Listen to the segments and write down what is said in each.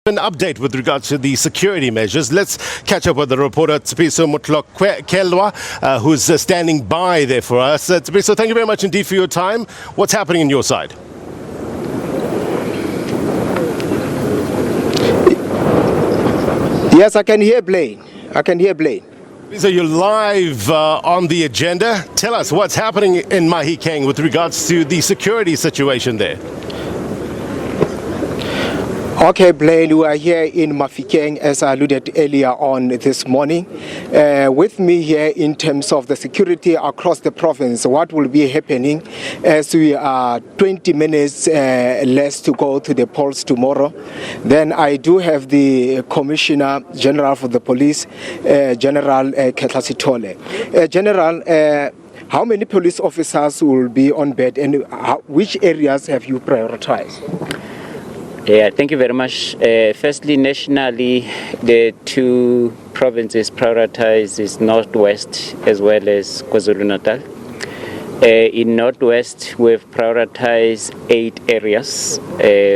An update with regards to the security measures. Let's catch up with the reporter Tsepiso Mutlok-Kelwa, who's standing by there for us. Tsepiso, thank you very much indeed for your time. What's happening on your side? Yes, I can hear Blaine. So you're live on the agenda. Tell us what's happening in Mahikeng with regards to the security situation there. Okay, Blaine, we are here in Mahikeng, as I alluded earlier on this morning. With me here in terms of the security across the province, what will be happening as we are 20 minutes less to go to the polls tomorrow. Then I do have the Commissioner General for the Police, General Ketlasitole. General, how many police officers will be on bed and which areas have you prioritized? Yeah, thank you very much. Firstly, nationally, the two provinces prioritized is Northwest as well as KwaZulu-Natal. In Northwest, we've prioritized 8 areas,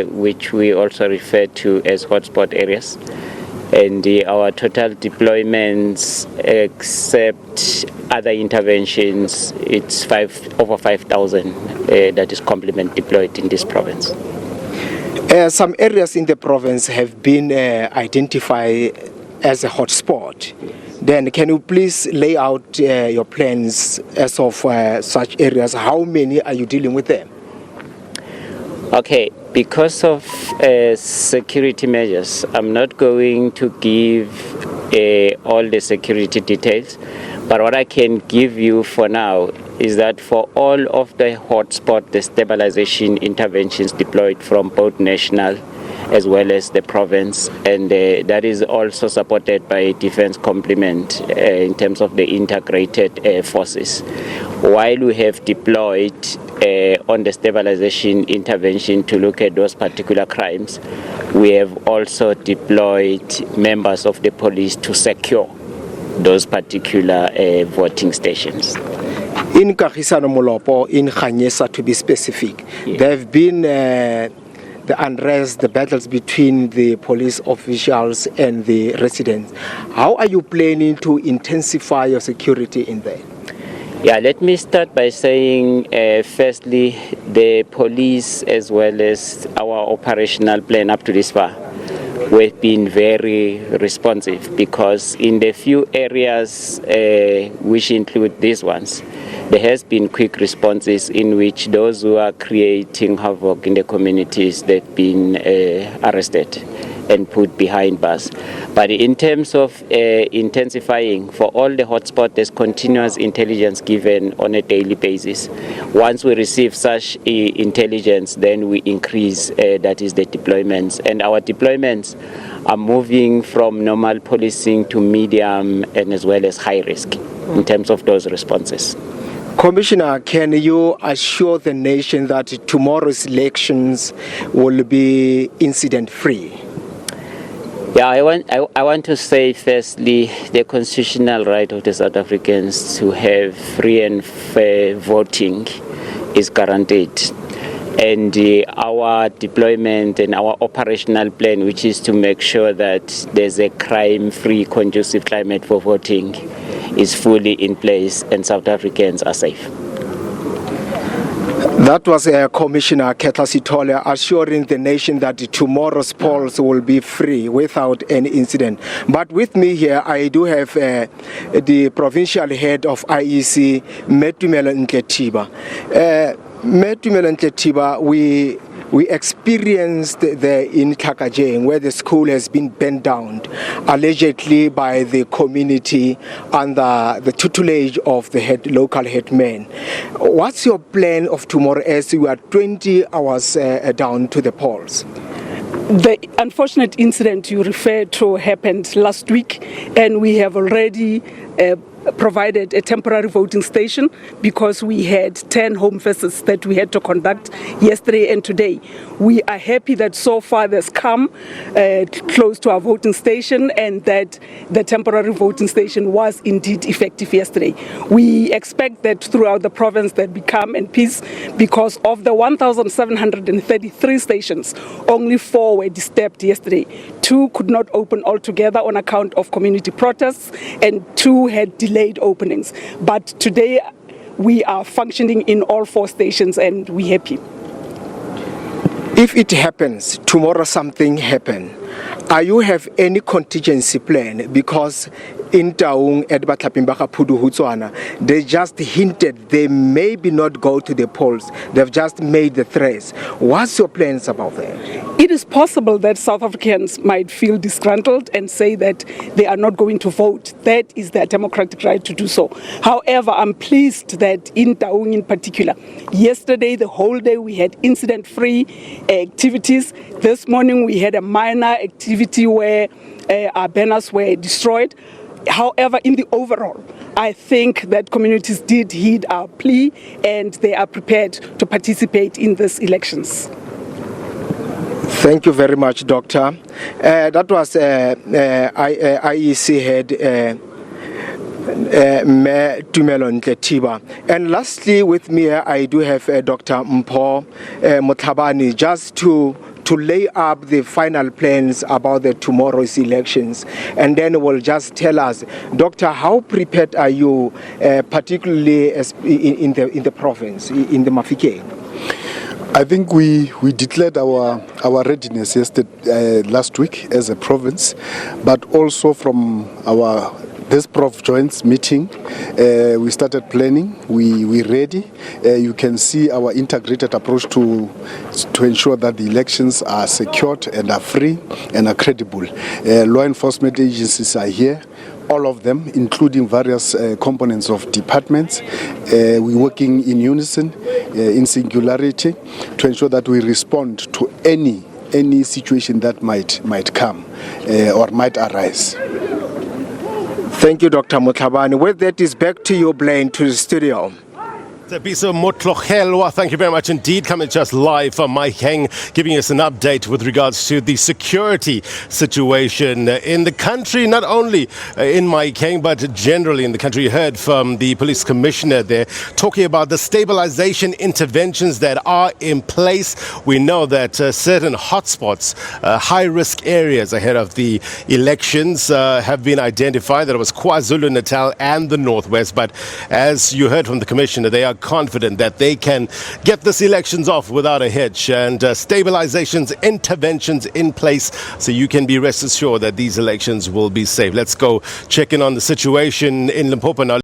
which we also refer to as hotspot areas. And our total deployments, except other interventions, it's over 5,000 that is complement deployed in this province. Some areas in the province have been identified as a hotspot. Then can you please lay out your plans as of such areas? How many are you dealing with them? Okay, because of security measures, I'm not going to give all the security details. But what I can give you for now is that for all of the hotspot, the stabilization interventions deployed from both national as well as the province, and that is also supported by defense complement in terms of the integrated forces. While we have deployed on the stabilization intervention to look at those particular crimes, we have also deployed members of the police to secure those particular voting stations. In Kagisano Molopo, in Khanyesa to be specific, there have been the unrest, the battles between the police officials and the residents. How are you planning to intensify your security in there? Yeah, let me start by saying, firstly, the police as well as our operational plan up to this far, we've been very responsive because in the few areas which include these ones, there has been quick responses in which those who are creating havoc in the communities, they've been arrested and put behind bars. But in terms of intensifying, for all the hotspots, there's continuous intelligence given on a daily basis. Once we receive such intelligence, then we increase, that is the deployments. And our deployments are moving from normal policing to medium and as well as high risk in terms of those responses. Commissioner, can you assure the nation that tomorrow's elections will be incident-free? Yeah, I want to say firstly, the constitutional right of the South Africans to have free and fair voting is guaranteed. And our deployment and our operational plan, which is to make sure that there's a crime-free, conducive climate for voting, is fully in place and South Africans are safe. That was Commissioner Ketlasitole assuring the nation that tomorrow's polls will be free without any incident. But with me here, I do have the provincial head of IEC, Metumelo Ntletiba. Metumelo Ntletiba, we experienced there in Tlhakajeng where the school has been burnt down, allegedly by the community under the tutelage of the local headman. What's your plan of tomorrow as you are 20 hours down to the polls? The unfortunate incident you referred to happened last week, and we have already provided a temporary voting station because we had 10 home visits that we had to conduct yesterday and today. We are happy that so far there's come close to our voting station and that the temporary voting station was indeed effective yesterday. We expect that throughout the province there be calm and peace because of the 1,733 stations, only 4 were disturbed yesterday. 2 could not open altogether on account of community protests and 2 had delayed openings. But today we are functioning in all 4 stations and we're happy. If it happens, tomorrow something happen, are you have any contingency plan? Because in Taung at Batlapimbaka Pudu Hutswana, they just hinted they maybe not go to the polls. They've just made the threats. What's your plans about that? It is possible that South Africans might feel disgruntled and say that they are not going to vote. That is their democratic right to do so. However, I'm pleased that in Taung in particular, yesterday, the whole day, we had incident-free activities. This morning, we had a minor activity where our banners were destroyed. However, in the overall, I think that communities did heed our plea and they are prepared to participate in these elections. Thank you very much, Doctor. That was IEC head Tumelo Ntletiba. And lastly, with me, I do have Dr. Mpho Motlhabane, just to lay up the final plans about the tomorrow's elections, and then will just tell us, Doctor, how prepared are you, particularly in the province, in the Mahikeng? I think we declared our readiness yesterday, last week as a province, but also from this Prof Joints meeting, we started planning. We're ready. You can see our integrated approach to ensure that the elections are secured and are free and are credible. Law enforcement agencies are here. All of them, including various components of departments. We're working in unison, in singularity, to ensure that we respond to any situation that might come or might arise. Thank you, Dr. Motlhabane. With that is back to you, Blaine, to the studio. SABC Motlohelwa, thank you very much indeed. Coming just live from Mahikeng, giving us an update with regards to the security situation in the country, not only in Mahikeng, but generally in the country. You heard from the police commissioner there talking about the stabilization interventions that are in place. We know that certain hotspots, high-risk areas ahead of the elections have been identified. That was KwaZulu-Natal and the Northwest. But as you heard from the commissioner, they are confident that they can get this elections off without a hitch, and stabilizations, interventions in place, so you can be rest assured that these elections will be safe. Let's go check in on the situation in Limpopo now.